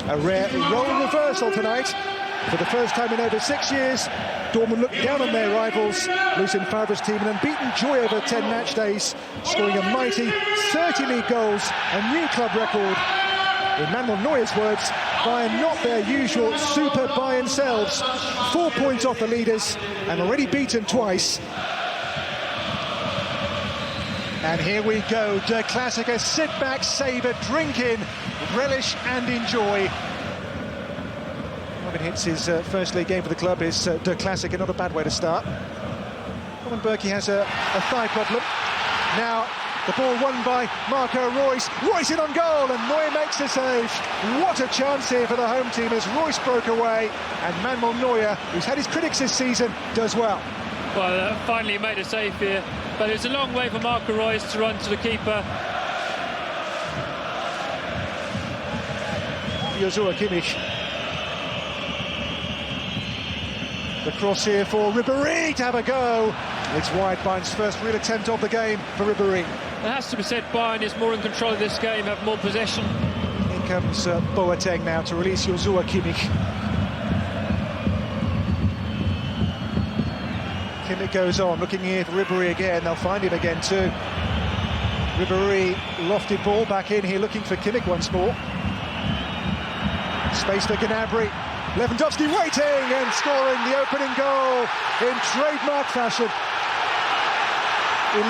A rare role reversal tonight. For the first time in over 6 years, Dortmund looked down on their rivals, Lucien Favre's team, an unbeaten joy over 10 match days, scoring a mighty 30 league goals, a new club record. In Manuel Neuer's words, Bayern not their usual super Bayern selves. 4 points off the leaders and already beaten twice. And here we go, Der Klassiker. Sit back, savour, drink in, relish and enjoy. Robin Hitz's first league game for the club is Der Klassiker, not a bad way to start. Robin Berkey has a thigh problem. Now the ball won by Marco Reus. Reus in on goal and Neuer makes the save. What a chance here for the home team as Reus broke away and Manuel Neuer, who's had his critics this season, does well. Well, finally made a save here, but it's a long way for Marco Reus to run to the keeper. Joshua Kimmich. The cross here for Ribéry to have a go. It's wide. Bayern's first real attempt of the game for Ribéry. It has to be said, Bayern is more in control of this game, have more possession. Here comes Boateng now to release Joshua Kimmich. Kimmich goes on, looking here for Ribéry again. They'll find him again too. Ribéry, lofted ball back in here, looking for Kimmich once more. Space for Gnabry. Lewandowski waiting and scoring the opening goal in trademark fashion.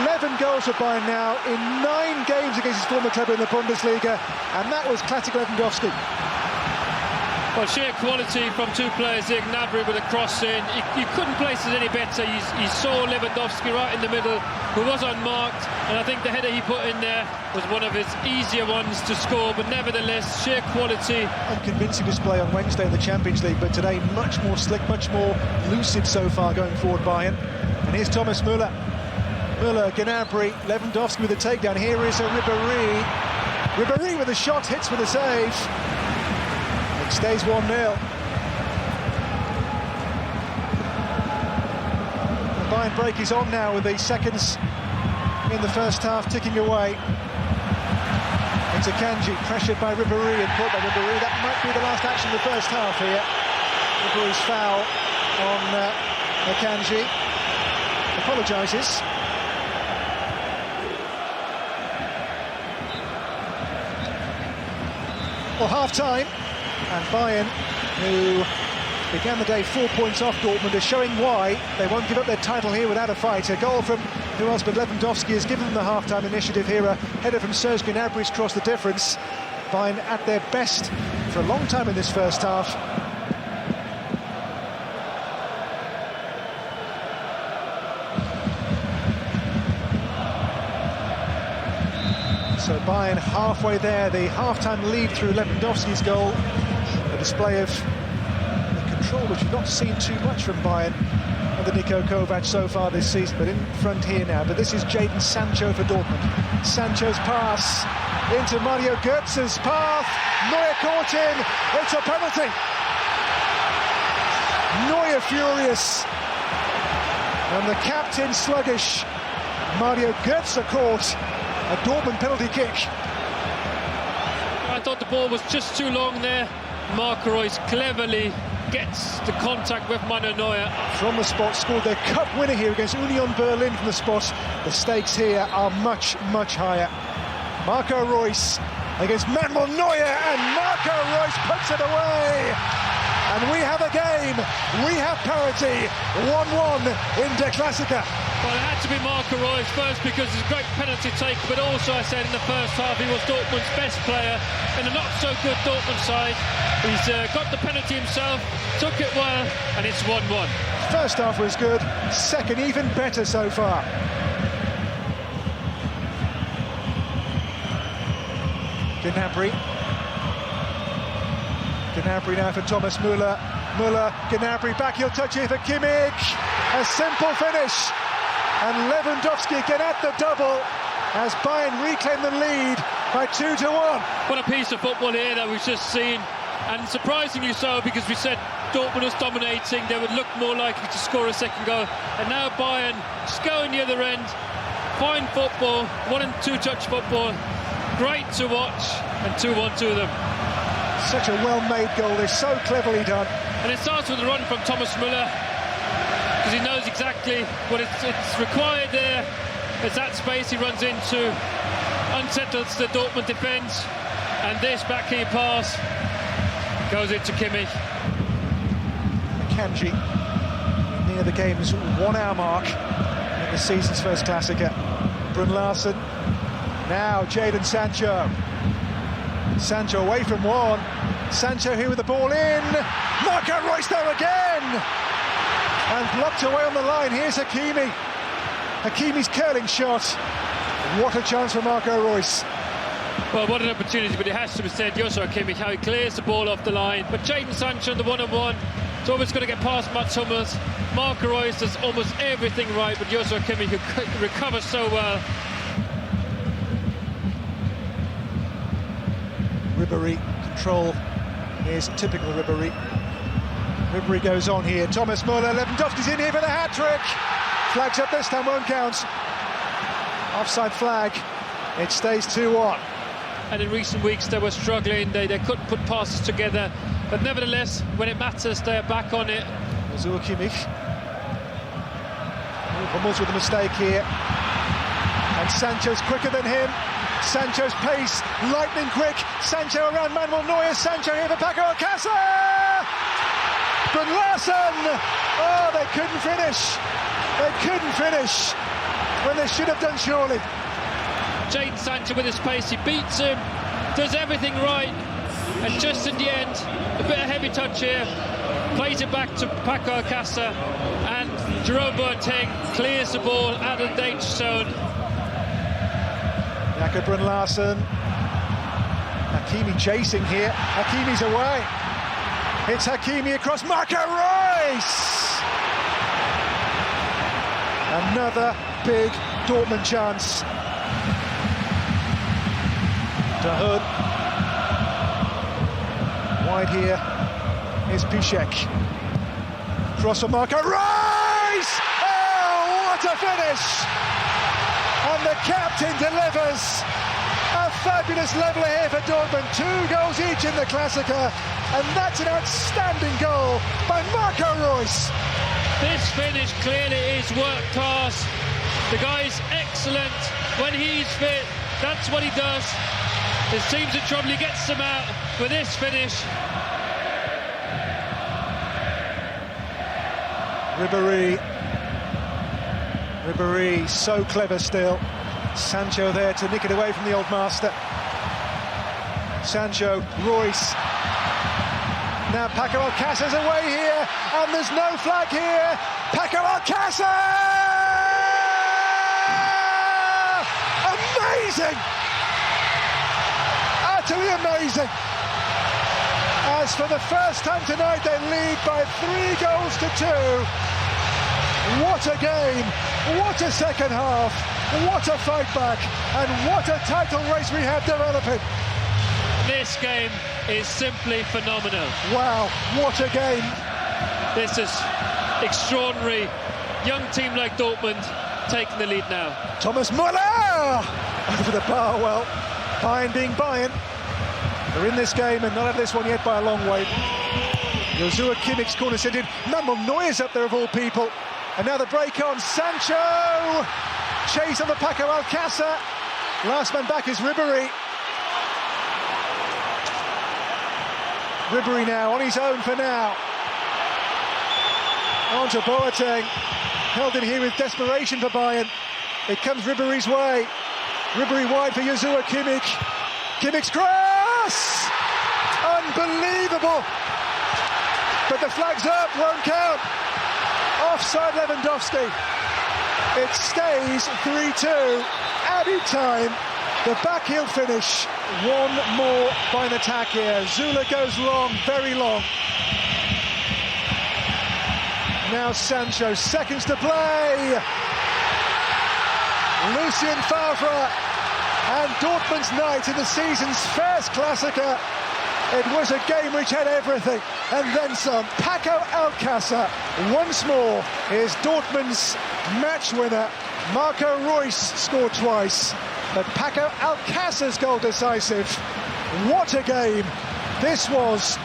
11 goals for Bayern now in 9 games against his former club in the Bundesliga, and that was classic Lewandowski. Well, sheer quality from two players here. Gnabry with a cross in. You couldn't place it any better. You saw Lewandowski right in the middle, who was unmarked, and I think the header he put in there was one of his easier ones to score, but nevertheless, sheer quality. Unconvincing display on Wednesday in the Champions League, but today much more slick, much more lucid so far going forward, Bayern. And here's Thomas Müller. Müller, Gnabry, Lewandowski with a takedown. Here is a Ribéry. Ribéry with a shot, hits with a save. It stays 1-0. The Bayern break is on now with the seconds in the first half ticking away. Into Kanji, pressured by Ribéry and caught by Ribéry. That might be the last action of the first half here. Ribéry's foul on Kanji. Apologises. Well, half-time, and Bayern, who began the day 4 points off Dortmund, are showing why they won't give up their title here without a fight. A goal from who else but Lewandowski has given them the half-time initiative here. A header from Serge Gnabry's crossed the difference. Bayern at their best for a long time in this first half. So Bayern halfway there, the half-time lead through Lewandowski's goal. A display of control which we've not seen too much from Bayern under Niko Kovac so far this season, but in front here now. But this is Jadon Sancho for Dortmund. Sancho's pass into Mario Götze's path. Neuer caught in. It's a penalty. Neuer furious. And the captain sluggish. Mario Götze caught. A Dortmund penalty kick. I thought the ball was just too long there. Marco Reus cleverly gets the contact with Manuel Neuer. From the spot, scored their cup winner here against Union Berlin from the spot. The stakes here are much, much higher. Marco Reus against Manuel Neuer, and Marco Reus puts it away. And we have a game, we have parity, 1-1 in Der Klassiker. Well, it had to be Marco Reus first because it's a great penalty take, but also I said in the first half he was Dortmund's best player in a not-so-good Dortmund side. He's got the penalty himself, took it well, and it's 1-1. First half was good, second even better so far. Gnabry. Gnabry now for Thomas Müller. Müller, Gnabry, back heel touch here for Kimmich. A simple finish. And Lewandowski again at the double as Bayern reclaim the lead by 2-1. What a piece of football here that we've just seen. And surprisingly so, because we said Dortmund was dominating, they would look more likely to score a second goal. And now Bayern just going the other end. Fine football, 1- and 2-touch football. Great to watch, and 2-1 to them. Such a well-made goal, they're so cleverly done. And it starts with a run from Thomas Müller, because he knows exactly what it's required there. It's that space he runs into, unsettles the Dortmund defence, and this backheel pass goes into Kimmich. Kanji near the game's 1 hour mark in the season's first Klassiker. Brun Larsen, now Jadon Sancho. Sancho away from one. Sancho here with the ball in. Marco Reus there again! And blocked away on the line. Here's Hakimi. Hakimi's curling shot. What a chance for Marco Reus. Well, what an opportunity, but it has to be said, Joshua Kimmich, how he clears the ball off the line. But Jadon Sancho, the one-on-one, it's always going to get past Mats Hummels. Marco Reus does almost everything right, but Joshua Kimmich, who recovers so well. Ribéry, control is typical Ribéry. Ribéry goes on here. Thomas Müller, Lewandowski's in here for the hat-trick. Flags up this time, won't count. Offside flag. It stays 2-1. And in recent weeks they were struggling, they couldn't put passes together, but nevertheless, when it matters, they're back on it. Joshua Kimmich. Hummels with a mistake here. And Sancho's quicker than him. Sancho's pace, lightning quick. Sancho around Manuel Neuer. Sancho here for Paco Alcacer! Brun Larsen! Oh, they couldn't finish. They couldn't finish when they should have done, surely. Jadon Sancho with his pace, he beats him, does everything right, and just in the end, a bit of heavy touch here, plays it back to Paco Alcacer, and Jerome Boateng clears the ball out of the danger zone. Jakob Brun Larsen. Hakimi chasing here. Hakimi's away. It's Hakimi across Marco Reus. Another big Dortmund chance. Dahoud. Wide here is Piszczek. Cross for Marco Reus! Oh, what a finish! And the captain delivers. A fabulous leveller here for Dortmund. 2 goals each in the Klassiker. And that's an outstanding goal by Marco Reus. This finish clearly is work class. The guy's excellent. When he's fit, that's what he does. His team's in trouble, he gets them out with this finish. Ribéry, so clever still. Sancho there to nick it away from the old master. Sancho, Reus. Now Paco Alcacer's away here, and there's no flag here. Paco Alcacer! Amazing! Utterly amazing. As for the first time tonight, they lead by 3 goals to 2. What a game, what a second half, what a fight back, and what a title race we have developing. This game is simply phenomenal. Wow, what a game. This is extraordinary. Young team like Dortmund taking the lead now. Thomas Müller over the bar. Well, Bayern being Bayern, they're in this game and not out of this one yet by a long way. Joshua Kimmich's corner centred. Manuel Neuer's up there of all people. And now the break on. Sancho! Chase on the Paco Alcacer. Last man back is Ribéry. Ribéry now on his own for now. On to Boateng. Held in here with desperation for Bayern. It comes Ribéry's way. Ribéry wide for Joshua Kimmich. Kimmich's cross! Unbelievable! But the flag's up, won't count. Offside Lewandowski. It stays 3-2. Added time. The backheel finish. One more by an attack here. Zula goes long, very long. Now Sancho, seconds to play. Lucien Favre, and Dortmund's night in the season's first Klassiker. It was a game which had everything, and then some. Paco Alcacer, once more, is Dortmund's match winner. Marco Reus scored twice, but Paco Alcacer's goal decisive. What a game! This was